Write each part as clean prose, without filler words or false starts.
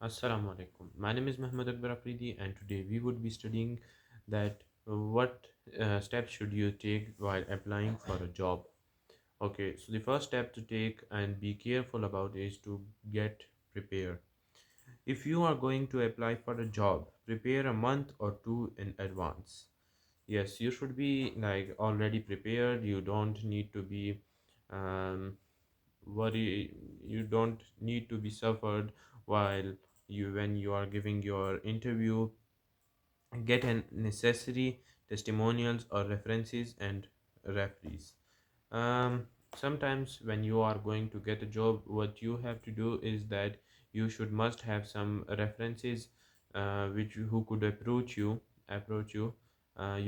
Assalamu alaikum. My name is Muhammad Akbar Afridi, and today we would be studying that what steps should you take while applying for a job. Okay, so the first step to take and be careful about is to get prepared. If you are going to apply for a job, prepare a month or two in advance. Yes, you should be like already prepared. You don't need to be um, worry. You don't need to be suffered while you when you are giving your interview. Get an necessary testimonials or references and referees. um, Sometimes when you are going to get a job, what you have to do is that you should must have some references which who could approach you.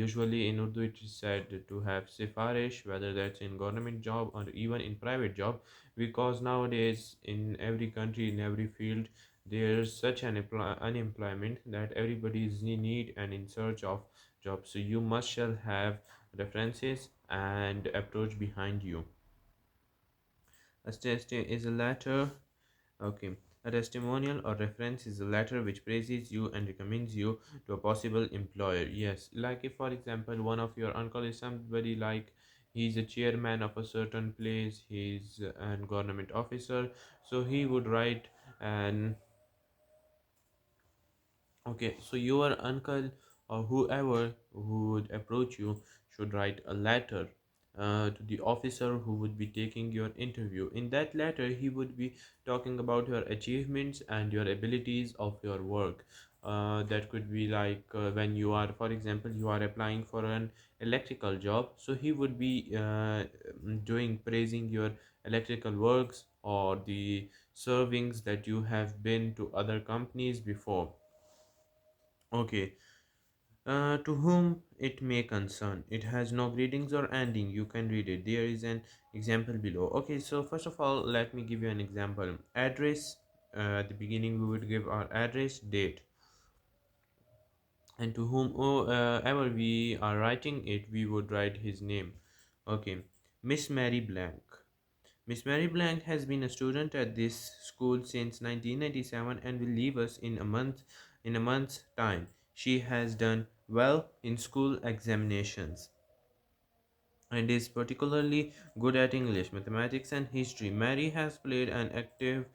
Usually in Urdu it is said to have sifarish, whether that's in government job or even in private job, because nowadays in every country, in every field, there's such an unemployment that everybody is in need and in search of jobs. So you must shall have references and approach behind you. A is a letter. Okay. A testimonial or reference is a letter which praises you and recommends you to a possible employer. Yes, like if for example one of your uncle is somebody like he's a chairman of a certain place, he's a government officer, so he would write an okay, so your uncle or whoever who would approach you should write a letter to the officer who would be taking your interview. In that letter, he would be talking about your achievements and your abilities of your work. That could be like when you are, for example, you are applying for an electrical job, so he would be doing praising your electrical works or the servings that you have been to other companies before. Okay, to whom it may concern. It has no greetings or ending. You can read it. There is an example below. Okay, so first of all, let me give you an example. Address. At the beginning, we would give our address, date, and to whom ever we are writing it, we would write his name. Okay, Miss Mary Blank. Miss Mary Blank has been a student at this school since 1997 and will leave us in a month's time. She has done well in school examinations and is particularly good at English, mathematics, and history. Mary has played an active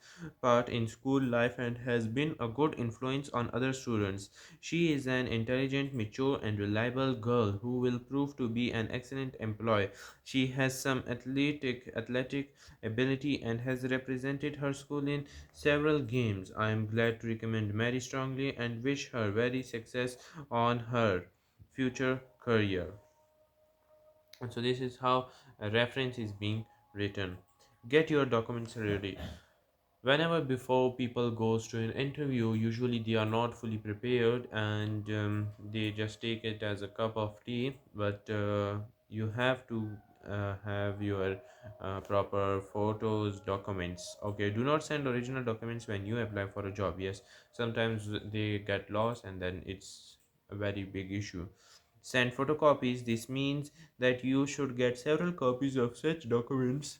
part in school life and has been a good influence on other students. She is an intelligent, mature, and reliable girl who will prove to be an excellent employee. She has some athletic ability and has represented her school in several games. I am glad to recommend Mary strongly and wish her very success on her future career. And so this is how a reference is being written. Get your documents ready. Whenever before people goes to an interview, usually they are not fully prepared and they just take it as a cup of tea. But you have to have your proper photos, documents. Okay, do not send original documents when you apply for a job. Yes, sometimes they get lost and then it's a very big issue. Send photocopies. This means that you should get several copies of such documents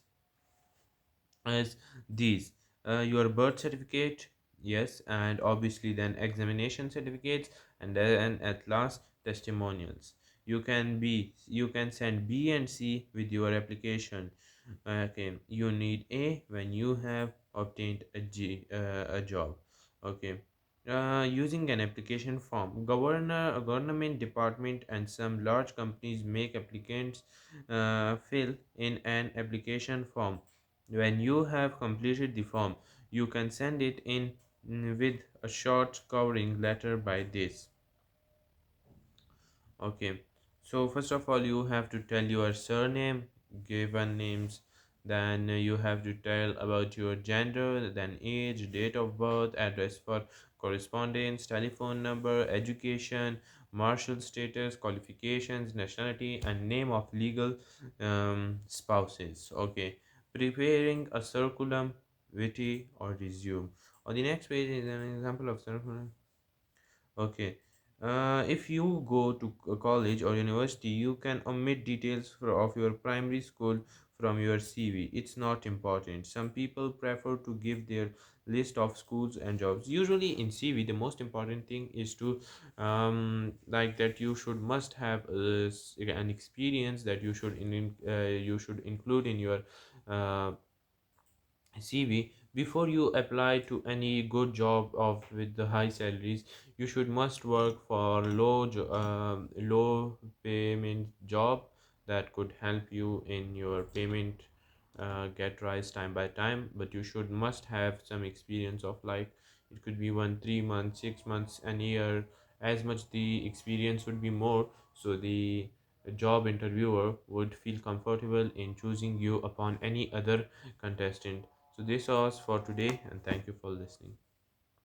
as these: your birth certificate, yes, and obviously then examination certificates, and then at last testimonials. You can send B and C with your application. Okay, you need A when you have obtained a job. Okay, using an application form, government department and some large companies make applicants fill in an application form. When you have completed the form, you can send it in with a short covering letter by this. Okay, so first of all, you have to tell your surname, given names, then you have to tell about your gender, then age, date of birth, address for correspondence, telephone number, education, marital status, qualifications, nationality, and name of legal spouses. Okay, preparing a curriculum, witty, or resume. On the next page is an example of curriculum. Okay. If you go to a college or university, you can omit details of your primary school from your CV. It's not important. Some people prefer to give their list of schools and jobs. Usually in CV, the most important thing is to like that you should must have an experience that you should include in your uh, CV before you apply to any good job of with the high salaries. You should must work for low payment job that could help you in your payment get rise time by time. But you should must have some experience of like it could be 1 3 months, 6 months, an year. As much the experience would be more, so the job interviewer would feel comfortable in choosing you upon any other contestant. So this was for today, and thank you for listening.